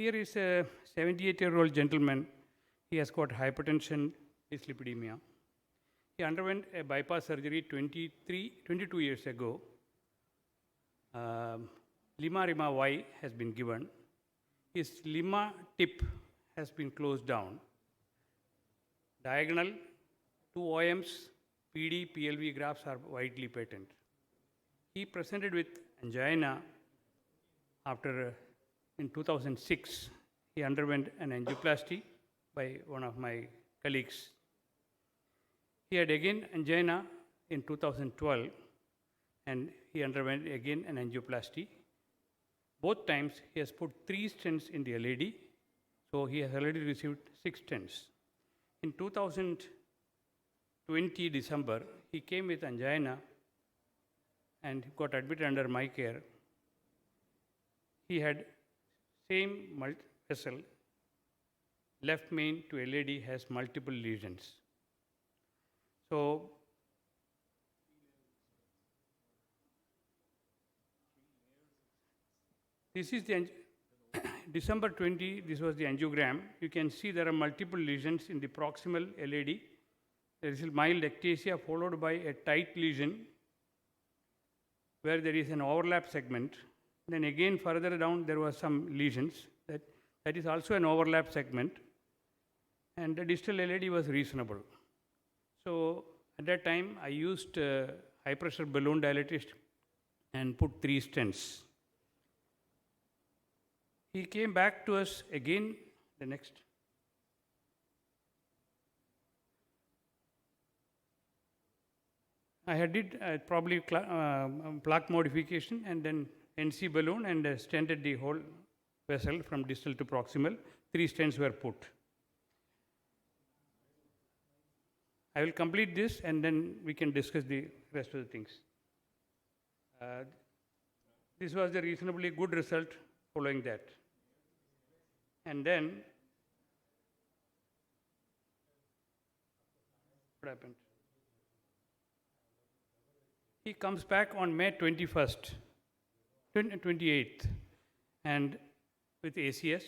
here is a 78-year-old gentleman. He has got hypertension, dyslipidemia. He underwent a bypass surgery 22 years ago. Lima Rima Y has been given. His Lima tip has been closed down. Diagonal, 2 OMs, PD, PLV graphs are widely patent. He presented with angina after, in 2006, he underwent an angioplasty by one of my colleagues. He had again angina in 2012, and he underwent again an angioplasty. Both times he has put 3 stents in the LAD, so he has already received 6 stents. In 2020 December, he came with angina and got admitted under my care. He had same vessel, left main to LAD has multiple lesions. So this is the December 20, this was the angiogram. You can see there are multiple lesions in the proximal LAD. There is a mild ectasia followed by a tight lesion where there is an overlap segment. Then again further down there were some lesions. That is also an overlap segment. And the distal LAD was reasonable. So at that time I used high pressure balloon dilatation and put 3 stents. He came back to us again, the next. I had did probably plaque modification and then NC balloon and stented the whole vessel from distal to proximal. 3 stents were put. I will complete this and then we can discuss the rest of the things. This was a reasonably good result following that. And then, what happened? He comes back on May 21st, 28th, and with ACS,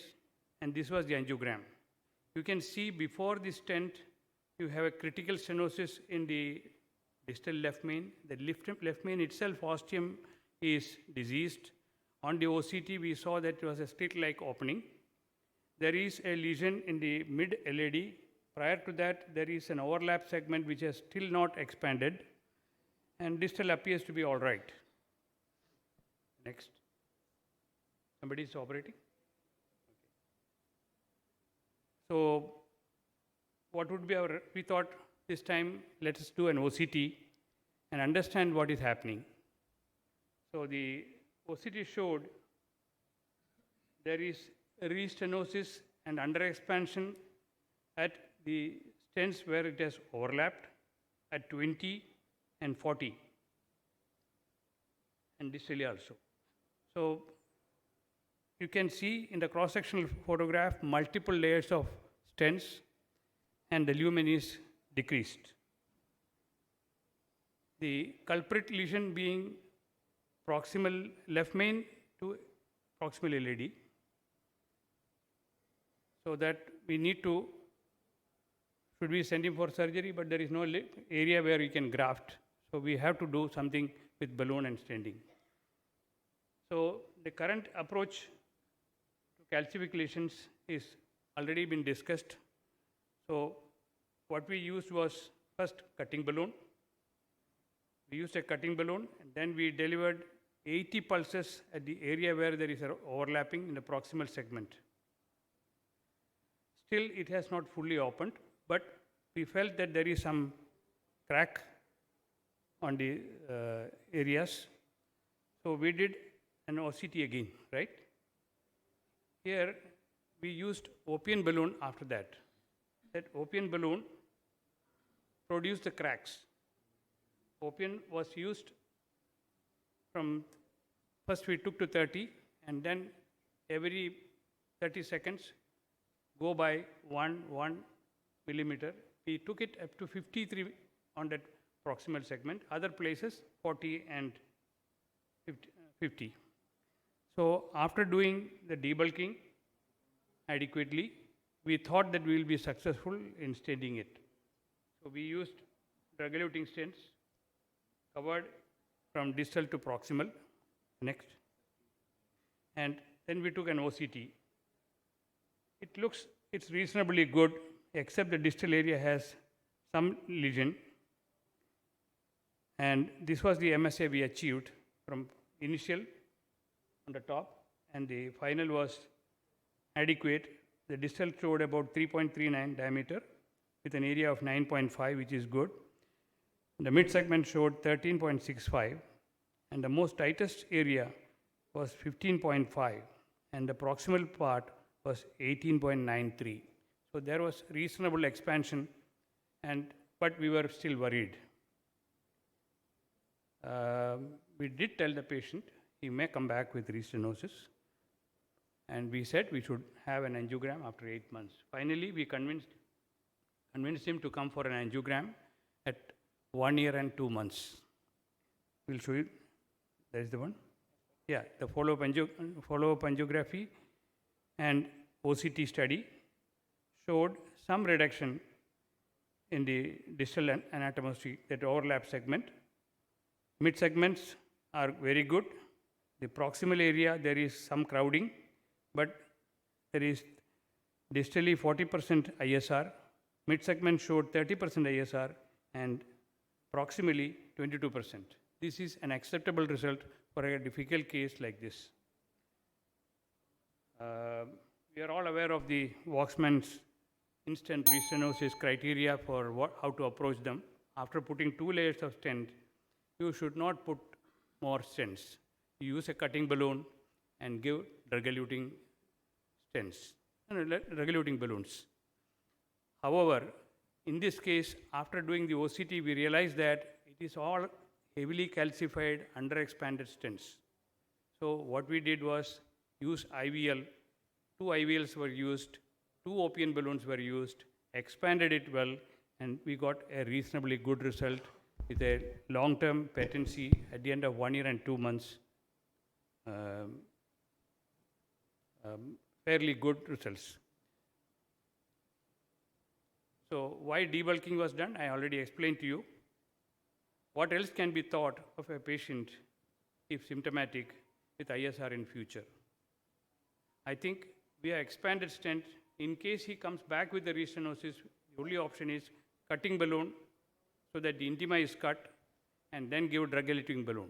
and this was the angiogram. You can see before the stent, you have a critical stenosis in the distal left main. The left main itself, ostium, is diseased. On the OCT, we saw that it was a slit-like opening. There is a lesion in the mid LAD. Prior to that, there is an overlap segment which has still not expanded, and distal appears to be all right. Next. Somebody is operating? Okay. So, what would be our, we thought this time, let us do an OCT and understand what is happening. So, the OCT showed there is restenosis and underexpansion at the stents where it has overlapped at 20 and 40, and distally also. So you can see in the cross-sectional photograph multiple layers of stents and the lumen is decreased. The culprit lesion being proximal left main to proximal LAD. So that we need to, should we send him for surgery, but there is no area where we can graft. So we have to do something with balloon and stenting. So the current approach to calcific lesions is already been discussed. So what we used was first cutting balloon. We used a cutting balloon and then we delivered 80 pulses at the area where there is an overlapping in the proximal segment. Still, it has not fully opened, but we felt that there is some crack on the areas. So we did an OCT again, right? Here, we used opium balloon after that. That opium balloon produced the cracks. Opium was used from, first we took to 30, and then every 30 seconds, go by 1 millimeter. We took it up to 53 on that proximal segment, other places 40 and 50. So after doing the debulking, adequately, we thought that we will be successful in stenting it. So we used drug-eluting stents, covered from distal to proximal. Next. And then we took an OCT. It's reasonably good, except the distal area has some lesion. And this was the MSA we achieved from initial on the top, and the final was adequate. The distal showed about 3.39 diameter with an area of 9.5, which is good. The mid segment showed 13.65, and the most tightest area was 15.5, and the proximal part was 18.93. So there was reasonable expansion, but we were still worried. We did tell the patient he may come back with restenosis, and we said we should have an angiogram after 8 months. Finally, we convinced him to come for an angiogram at 1 year and 2 months. We'll show you. There is the one. Yeah, the follow-up angiography and OCT study showed some reduction in the distal anatomicity, that overlap segment. Mid segments are very good. The proximal area, there is some crowding, but there is distally 40% ISR. Mid segment showed 30% ISR, and proximally 22%. This is an acceptable result for a difficult case like this. We are all aware of the Waxman's instant restenosis criteria for how to approach them. After putting 2 layers of stent, you should not put more stents. You use a cutting balloon and give drug-eluting stents, drug-eluting balloons. However, in this case, after doing the OCT, we realized that it is all heavily calcified, underexpanded stents. So what we did was use IVL. 2 IVLs were used, 2 OPN balloons were used, expanded it well, and we got a reasonably good result with a long-term patency at the end of 1 year and 2 months. Fairly good results. So why debulking was done, I already explained to you. What else can be thought of a patient if symptomatic with ISR in future? I think we have expanded stent. In case he comes back with the restenosis, the only option is cutting balloon so that the intima is cut, and then give drug-eluting balloon.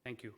Thank you.